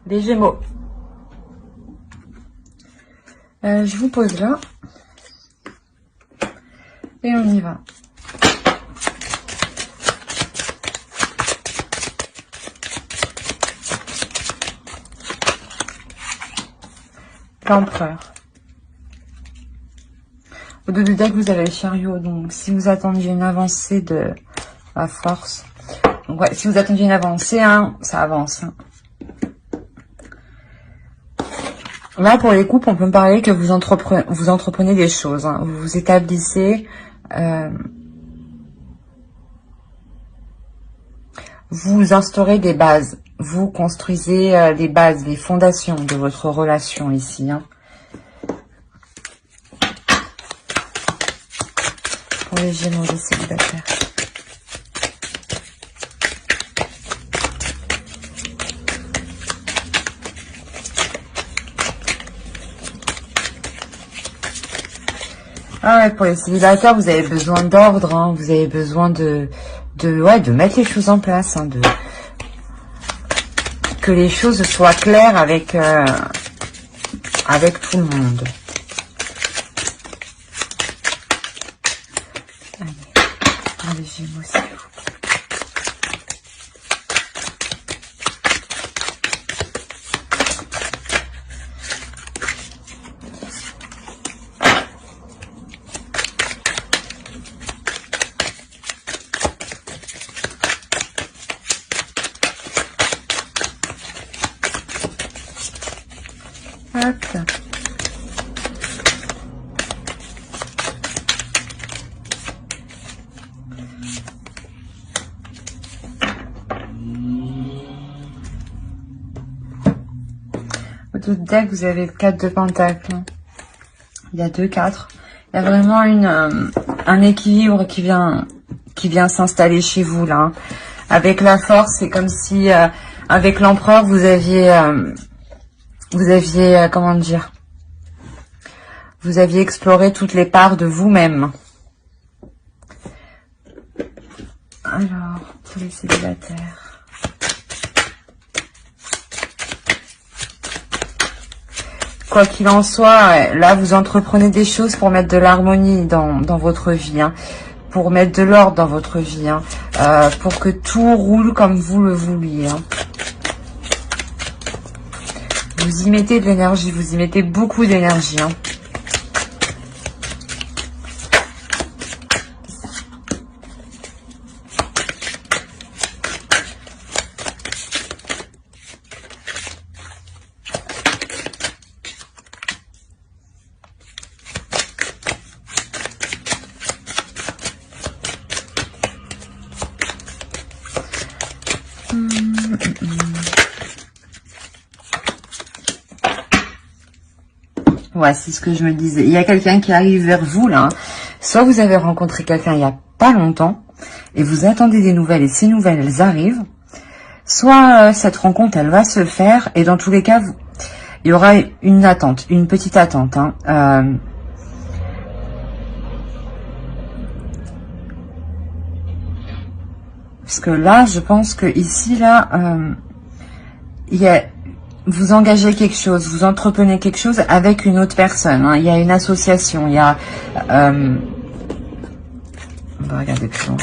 Les Gémeaux. Je vous pose là. Et on y va. L'Empereur. Au dos du deck, vous avez le Chariot. Donc, si vous attendiez une avancée de la force. Donc, ouais, si vous attendiez une avancée, hein, ça avance. Hein. Là, pour les couples, on peut me parler que vous entreprenez des choses. Hein. Vous vous établissez. Vous instaurez des bases. Vous construisez les bases, les fondations de votre relation ici. Hein. Pour les Gémeaux, les célibataires. Ah ouais, pour les célibataires, vous avez besoin d'ordre, hein, vous avez besoin de mettre les choses en place, hein, que les choses soient claires avec tout le monde. Allez, les Gémeaux, s'il vous plaît. Hop. Au dos de deck, vous avez le 4 de Pentacle. Il y a 2 4. Il y a vraiment un équilibre qui vient s'installer chez vous là. Hein. Avec la force, c'est comme si avec l'Empereur, vous aviez comment dire, vous aviez exploré toutes les parts de vous-même. Alors, pour les célibataires. Quoi qu'il en soit, là, vous entreprenez des choses pour mettre de l'harmonie dans votre vie, hein, pour mettre de l'ordre dans votre vie, hein, pour que tout roule comme vous le vouliez. Hein. Vous y mettez de l'énergie, vous y mettez beaucoup d'énergie. Hein. Ouais, c'est ce que je me disais. Il y a quelqu'un qui arrive vers vous, là. Hein. Soit vous avez rencontré quelqu'un il n'y a pas longtemps, et vous attendez des nouvelles, et ces nouvelles, elles arrivent. Soit cette rencontre, elle va se faire, et dans tous les cas, il y aura une attente, une petite attente. Hein. Parce que là, je pense que ici, là, il y a... Vous engagez quelque chose, vous entreprenez quelque chose avec une autre personne. Hein. Il y a une association, il y a... on va regarder plus loin.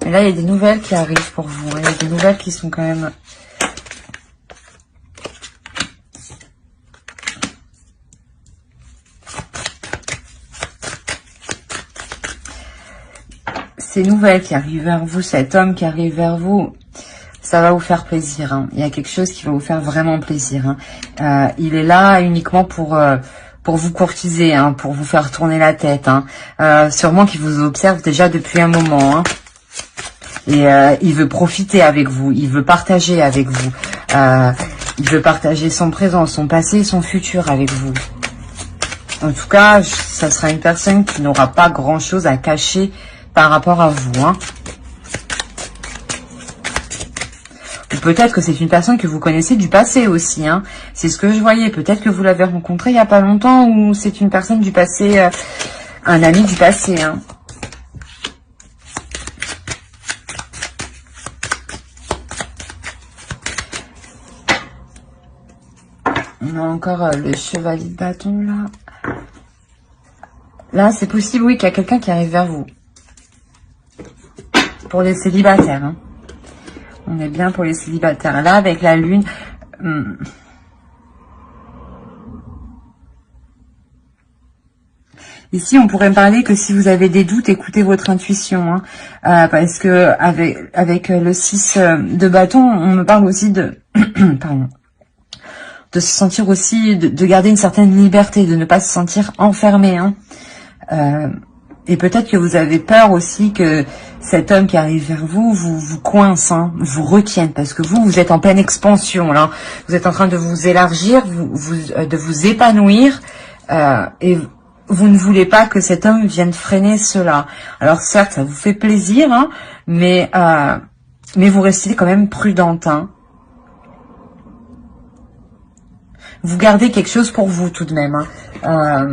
Et là, il y a des nouvelles qui arrivent pour vous. Hein. Il y a des nouvelles qui sont quand même... Ces nouvelles qui arrivent vers vous, cet homme qui arrive vers vous... Ça va vous faire plaisir. Hein. Il y a quelque chose qui va vous faire vraiment plaisir. Hein. Il est là uniquement pour vous courtiser, hein, pour vous faire tourner la tête. Hein. Sûrement qu'il vous observe déjà depuis un moment. Hein. Et il veut profiter avec vous. Il veut partager avec vous. Il veut partager son présent, son passé et son futur avec vous. En tout cas, ça sera une personne qui n'aura pas grand-chose à cacher par rapport à vous. Hein. Peut-être que c'est une personne que vous connaissez du passé aussi. Hein. C'est ce que je voyais. Peut-être que vous l'avez rencontré il n'y a pas longtemps ou c'est une personne du passé, un ami du passé. Hein. On a encore le chevalier de bâton, là. Là, c'est possible, oui, qu'il y a quelqu'un qui arrive vers vous. Pour les célibataires, hein. On est bien pour les célibataires. Là, avec la lune... Ici, on pourrait me parler que si vous avez des doutes, écoutez votre intuition. Hein, parce que avec le 6 de bâton, on me parle aussi de... pardon. De se sentir aussi... De garder une certaine liberté, de ne pas se sentir enfermé. Hein. Et peut-être que vous avez peur aussi que cet homme qui arrive vers vous vous coince, hein, vous retienne. Parce que vous êtes en pleine expansion. Là. Vous êtes en train de vous élargir, de vous épanouir. Et... Vous ne voulez pas que cet homme vienne freiner cela. Alors certes, ça vous fait plaisir, hein, mais vous restez quand même prudente. Hein. Vous gardez quelque chose pour vous tout de même. Hein.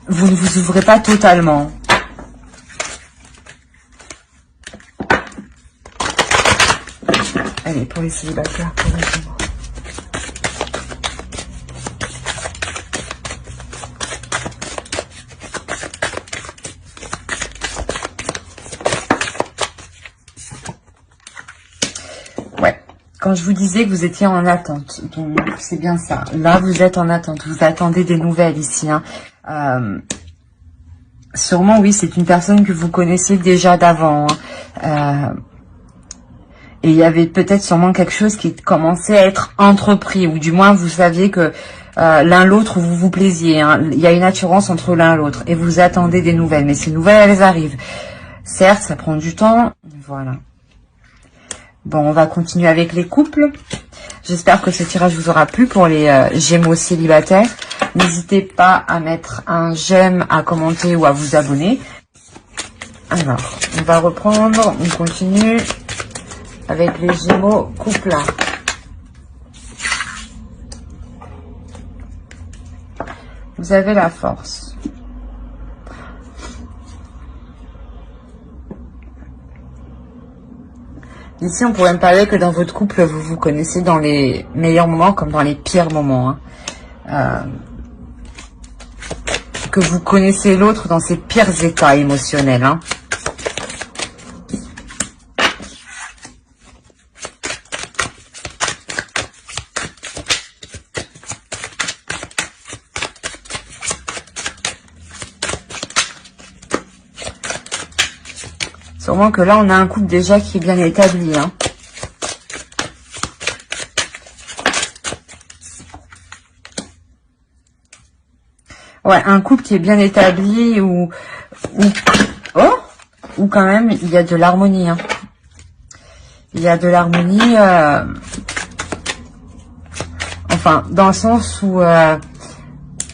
Vous ne vous ouvrez pas totalement. Allez, pour les célibataires, pour les gens. Quand je vous disais que vous étiez en attente, donc c'est bien ça. Là, vous êtes en attente. Vous attendez des nouvelles ici. Hein. Sûrement, oui, c'est une personne que vous connaissez déjà d'avant. Hein. Et il y avait peut-être sûrement quelque chose qui commençait à être entrepris. Ou du moins, vous saviez que l'un l'autre, vous vous plaisiez. Hein. Il y a une attirance entre l'un et l'autre. Et vous attendez des nouvelles. Mais ces nouvelles, elles arrivent. Certes, ça prend du temps. Voilà. Bon, on va continuer avec les couples. J'espère que ce tirage vous aura plu pour les Gémeaux célibataires. N'hésitez pas à mettre un j'aime, à commenter ou à vous abonner. Alors, on va reprendre, on continue avec les Gémeaux couple. Vous avez la force. Ici, on pourrait me parler que dans votre couple, vous vous connaissez dans les meilleurs moments comme dans les pires moments. Hein. Que vous connaissez l'autre dans ses pires états émotionnels. Hein. Sûrement que là, on a un couple déjà qui est bien établi. Hein. Ouais, un couple qui est bien établi ou quand même, il y a de l'harmonie. Hein. Il y a de l'harmonie, enfin, dans le sens où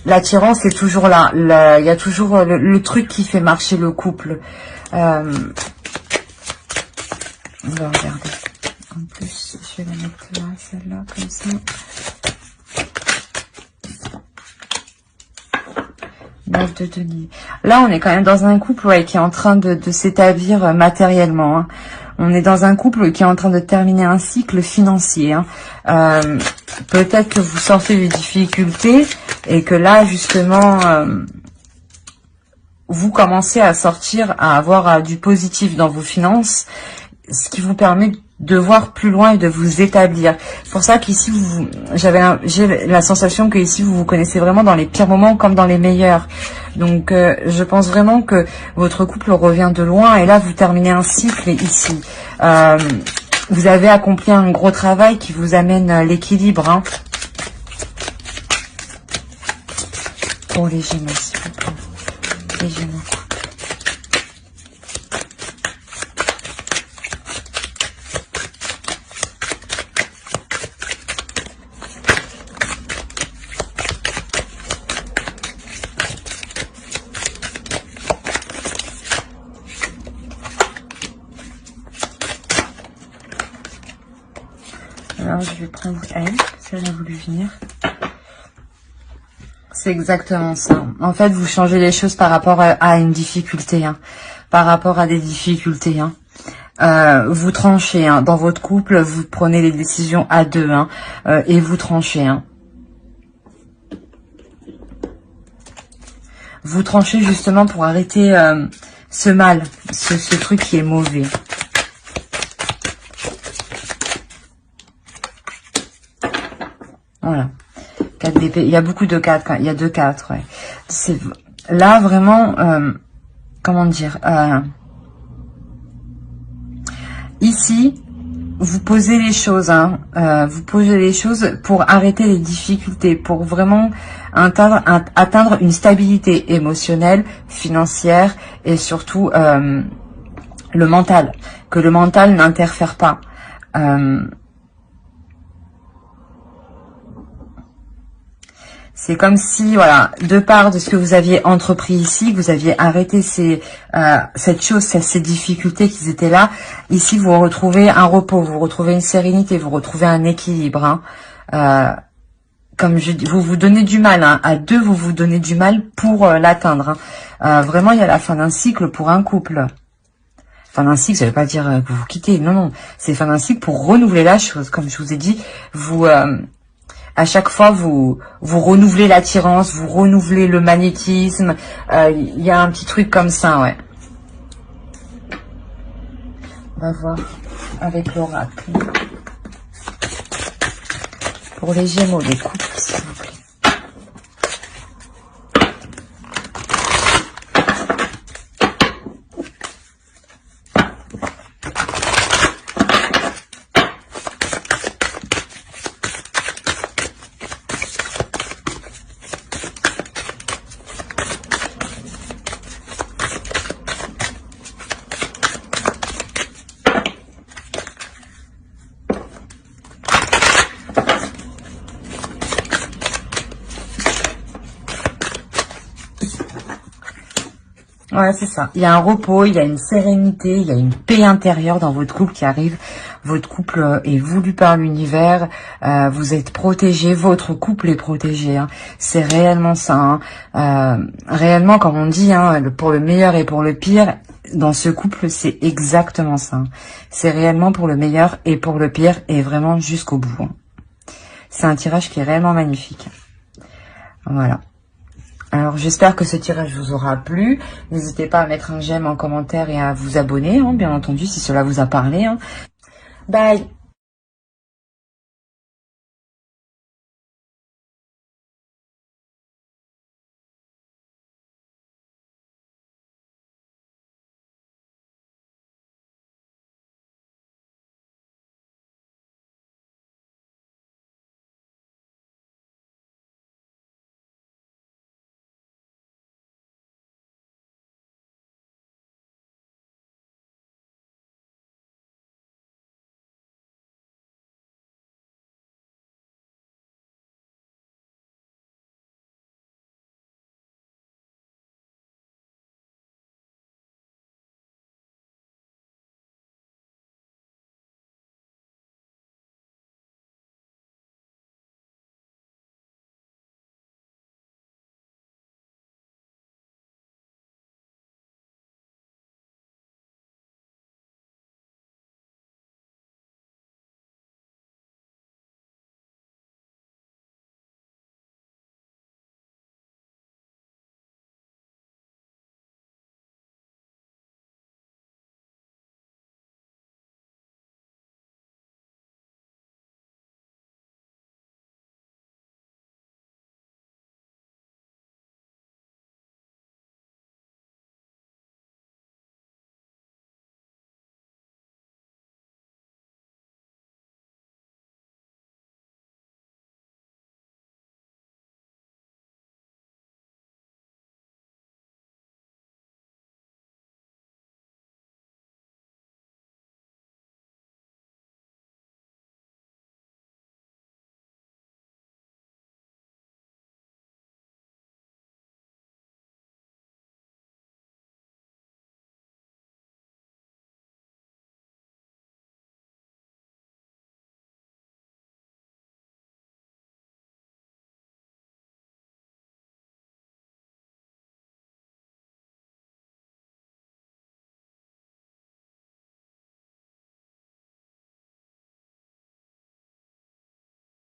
l'attirance est toujours là. Il y a toujours le truc qui fait marcher le couple. On va regarder. En plus, je vais la mettre là, celle-là, comme ça. Neuf de denier. Là, on est quand même dans un couple qui est en train de s'établir matériellement. Hein. On est dans un couple qui est en train de terminer un cycle financier. Hein. Peut-être que vous sortez des difficultés et que là, justement, vous commencez à sortir, à avoir du positif dans vos finances, ce qui vous permet de voir plus loin et de vous établir. C'est pour ça qu'ici, j'ai la sensation que ici vous vous connaissez vraiment dans les pires moments comme dans les meilleurs. Donc, je pense vraiment que votre couple revient de loin et là, vous terminez un cycle ici. Vous avez accompli un gros travail qui vous amène l'équilibre. Hein. Pour les Gémeaux, s'il vous plaît. Les Gémeaux. Alors, je vais prendre elle, parce qu'elle a voulu venir. C'est exactement ça. En fait, vous changez les choses par rapport à une difficulté, hein. Par rapport à des difficultés. Hein. Vous tranchez. Hein. Dans votre couple, vous prenez les décisions à deux. Hein. Et vous tranchez. Hein. vous tranchez justement pour arrêter ce mal, ce truc qui est mauvais. Voilà. 4 d'épée. Il y a beaucoup de 4. Il y a 2 4. Ouais. C'est là vraiment. Comment dire. Ici, vous posez les choses. Hein, vous posez les choses pour arrêter les difficultés, pour vraiment atteindre une stabilité émotionnelle, financière et surtout le mental. Que le mental n'interfère pas. C'est comme si, voilà, de part de ce que vous aviez entrepris ici, vous aviez arrêté cette chose, ces difficultés qui étaient là. Ici, vous retrouvez un repos, vous retrouvez une sérénité, vous retrouvez un équilibre. Hein. Comme je dis, vous vous donnez du mal. Hein. À deux, vous vous donnez du mal pour l'atteindre. Hein. Vraiment, il y a la fin d'un cycle pour un couple. Fin d'un cycle, ça ne veut pas dire que vous vous quittez. Non, non. C'est fin d'un cycle pour renouveler la chose. Comme je vous ai dit, vous... à chaque fois, vous renouvelez l'attirance, vous renouvelez le magnétisme. Il y a un petit truc comme ça, ouais. On va voir avec l'oracle. Pour les Gémeaux, les couples, s'il vous plaît. Ouais, c'est ça. Il y a un repos, il y a une sérénité, il y a une paix intérieure dans votre couple qui arrive. Votre couple est voulu par l'univers. Vous êtes protégé, votre couple est protégé. Hein. C'est réellement ça. Hein. Réellement, comme on dit, hein, pour le meilleur et pour le pire, dans ce couple, c'est exactement ça. Hein. C'est réellement pour le meilleur et pour le pire et vraiment jusqu'au bout. Hein. C'est un tirage qui est réellement magnifique. Voilà. Alors, j'espère que ce tirage vous aura plu. N'hésitez pas à mettre un j'aime en commentaire et à vous abonner, hein, bien entendu, si cela vous a parlé. Hein. Bye!